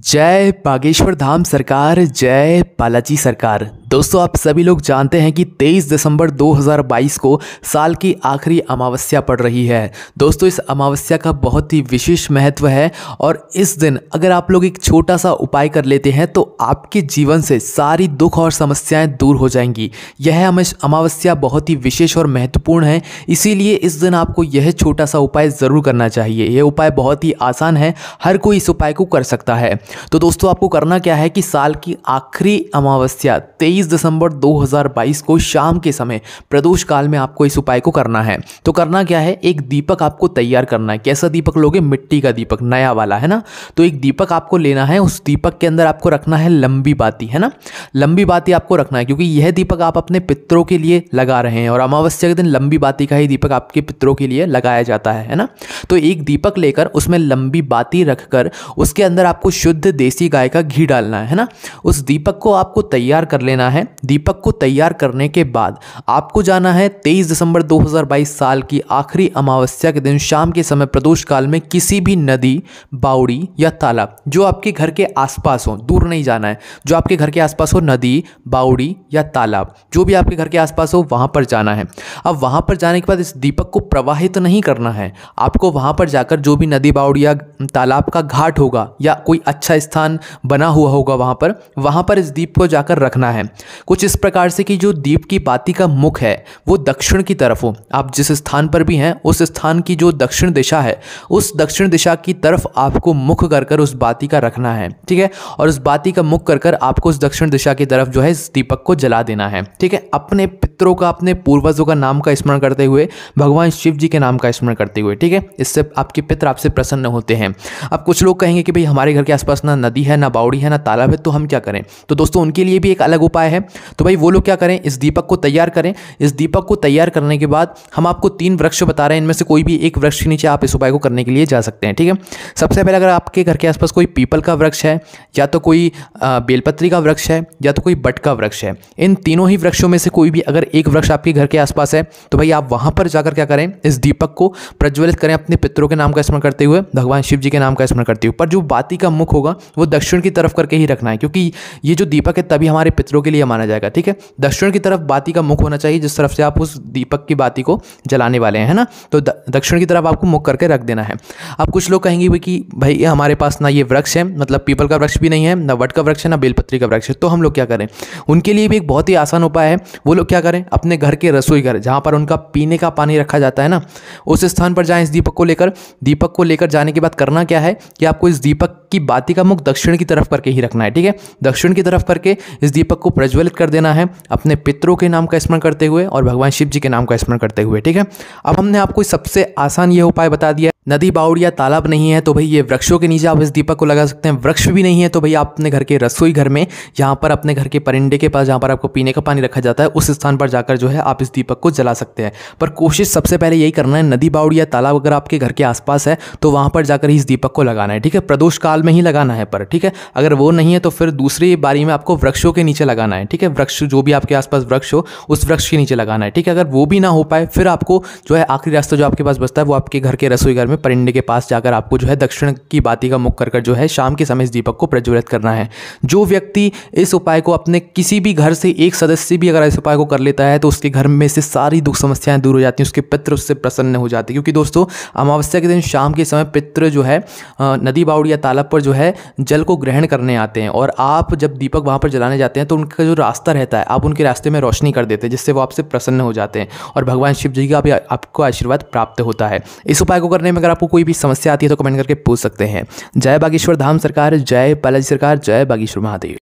जय बागेश्वर धाम सरकार, जय बालाजी सरकार। दोस्तों, आप सभी लोग जानते हैं कि 23 दिसंबर 2022 को साल की आखिरी अमावस्या पड़ रही है। दोस्तों, इस अमावस्या का बहुत ही विशेष महत्व है और इस दिन अगर आप लोग एक छोटा सा उपाय कर लेते हैं तो आपके जीवन से सारी दुख और समस्याएं दूर हो जाएंगी। यह अमावस्या बहुत ही विशेष और महत्वपूर्ण है, इसीलिए इस दिन आपको यह छोटा सा उपाय ज़रूर करना चाहिए। यह उपाय बहुत ही आसान है, हर कोई इस उपाय को कर सकता है। तो दोस्तों, आपको करना क्या है कि साल की आखिरी अमावस्या 23 दिसंबर 2022 को शाम के समय प्रदोष काल में आपको इस उपाय को करना है। तो करना क्या है, एक दीपक आपको तैयार करना है। कैसा दीपक लोगे? मिट्टी का दीपक, नया वाला, है ना। तो एक दीपक आपको लेना है, उस दीपक के अंदर आपको रखना है लंबी बाती, है ना। लंबी बाती आपको रखना है क्योंकि यह दीपक आप अपने पितरों के लिए लगा रहे हैं और अमावस्या के दिन लंबी बाती का ही दीपक आपके पितरों के लिए लगाया जाता है ना। तो एक दीपक लेकर उसमें लंबी बाती रखकर उसके अंदर आपको शुद्ध देसी गाय का घी डालना है ना। उस दीपक को आपको तैयार कर लेना है। दीपक को तैयार करने के बाद आपको जाना है 23 दिसंबर 2022 साल की आखिरी अमावस्या के दिन शाम के समय प्रदोष काल में किसी भी नदी, बावड़ी या तालाब जो आपके घर के आसपास हो, दूर नहीं जाना है, जो आपके घर के आसपास हो, नदी, बावड़ी या तालाब जो भी आपके घर के आसपास हो वहां पर जाना है। अब वहां पर जाने के बाद इस दीपक को प्रवाहित नहीं करना है। आपको वहां पर जाकर जो भी नदी, बावड़ी या तालाब का घाट होगा या कोई अच्छा स्थान बना हुआ होगा वहां पर इस दीप को जाकर रखना है। कुछ इस प्रकार से कि जो दीप की बाती का मुख है वो दक्षिण की तरफ हो। आप जिस स्थान पर भी हैं उस स्थान की जो दक्षिण दिशा है उस दक्षिण दिशा की तरफ आपको मुख कर कर उस बाती का रखना है, ठीक है। और उस बाती का मुख कर कर आपको उस दक्षिण दिशा की तरफ जो है इस दीपक को जला देना है, ठीक है। अपने पितरों का, अपने पूर्वजों का नाम का स्मरण करते हुए, भगवान शिव जी के नाम का स्मरण करते हुए, ठीक है। इससे आपके पितर आपसे प्रसन्न होते हैं। अब कुछ लोग कहेंगे कि भाई हमारे घर के आसपास ना नदी है, ना बावड़ी है, ना तालाब है, तो हम क्या करें? तो दोस्तों, उनके लिए भी एक अलग उपाय है। तो भाई वो लोग क्या करें, इस दीपक को तैयार करें। इस दीपक को तैयार करने के बाद हम आपको 3 वृक्ष बता रहे हैं, इनमें से कोई भी एक वृक्ष के नीचे आप इस उपाय को करने के लिए जा सकते हैं, ठीक है। सबसे पहले अगर आपके घर के आसपास कोई पीपल का वृक्ष है या तो कोई बेलपत्री का वृक्ष है या तो कोई बट का वृक्ष है, इन तीनों ही वृक्षों में से कोई भी अगर एक वृक्ष आपके घर के आसपास है तो भाई आप वहां पर जाकर क्या करें, इस दीपक को प्रज्वलित करें अपने पितरों के नाम का स्मरण करते हुए, भगवान शिव जी के नाम का स्मरण करते हुए। पर जो बाती का मुख होगा वो दक्षिण की तरफ करके ही रखना है क्योंकि ये जो दीपक है तभी हमारे पितरों के लिए माना जाएगा, ठीक है। दक्षिण की तरफ बाती का मुख होना चाहिए जिस तरफ से आप उस दीपक की बाती को जलाने वाले हैं, है ना। तो दक्षिण की तरफ आपको मुख करके रख देना है। अब कुछ लोग कहेंगे कि भाई हमारे पास ना ये वृक्ष है, मतलब पीपल का वृक्ष भी नहीं है, ना वट का वृक्ष है, ना बेलपत्री का वृक्ष है, तो हम लोग क्या करें? उनके लिए भी एक बहुत ही आसान उपाय है। वो लोग क्या करें, अपने घर के रसोई घर जहाँ पर उनका पीने का पानी रखा जाता है ना, उस स्थान पर जाएं। इस दीपक को लेकर जाने के बाद करना क्या है कि आपको इस दीपक की बाती का मुख दक्षिण की तरफ करके ही रखना है, ठीक है। दक्षिण की तरफ करके इस दीपक को प्रज्वलित कर देना है अपने पितरों के नाम का स्मरण करते हुए और भगवान शिव जी के नाम का स्मरण करते हुए, ठीक है। अब हमने आपको सबसे आसान ये उपाय बता दिया। नदी, बावड़ी या तालाब नहीं है तो भाई ये वृक्षों के नीचे आप इस दीपक को लगा सकते हैं। वृक्ष भी नहीं है तो भाई आप अपने घर के रसोई घर में, यहाँ पर अपने घर के परिंदे के पास जहाँ पर आपको पीने का पानी रखा जाता है उस स्थान पर जाकर जो है आप इस दीपक को जला सकते हैं। पर कोशिश सबसे पहले यही करना है, नदी, बावड़ी या तालाब अगर आपके घर के आसपास है तो वहाँ पर जाकर ही इस दीपक को लगाना है, ठीक है। प्रदोष काल में ही लगाना है पर, ठीक है। अगर वो नहीं है तो फिर दूसरी बारी में आपको वृक्षों के नीचे लगाना है, ठीक है। वृक्ष जो भी आपके आसपास वृक्ष हो उस वृक्ष के नीचे लगाना है, ठीक है। अगर वो भी ना हो पाए फिर आपको जो है आखिरी रास्ता जो आपके पास बचता है वो आपके घर के रसोई घर में परिंदे के पास जाकर आपको जो है दक्षिण की बाती का मुख कर जो है शाम के समय इस दीपक को प्रज्वलित करना है। जो व्यक्ति इस उपाय को अपने किसी भी घर से एक सदस्य भी अगर इस उपाय को कर लेता है तो उसके घर में से सारी दुख समस्याएं दूर हो जाती हैं, उसके पितृ उससे प्रसन्न हो जाते हैं। क्योंकि दोस्तों, अमावस्या के दिन शाम के समय पितृ जो है नदी, बावड़ी या तालाब पर जो है जल को ग्रहण करने आते हैं और आप जब दीपक वहां पर जलाने जाते हैं तो उनका जो रास्ता रहता है आप उनके रास्ते में रोशनी कर देते हैं जिससे वो आपसे प्रसन्न हो जाते हैं और भगवान शिव जी का भी आपको आशीर्वाद प्राप्त होता है। इस उपाय को करने में अगर आपको कोई भी समस्या आती है तो कमेंट करके पूछ सकते हैं। जय बागेश्वर धाम सरकार, जय बालाजी सरकार, जय बागेश्वर महादेव।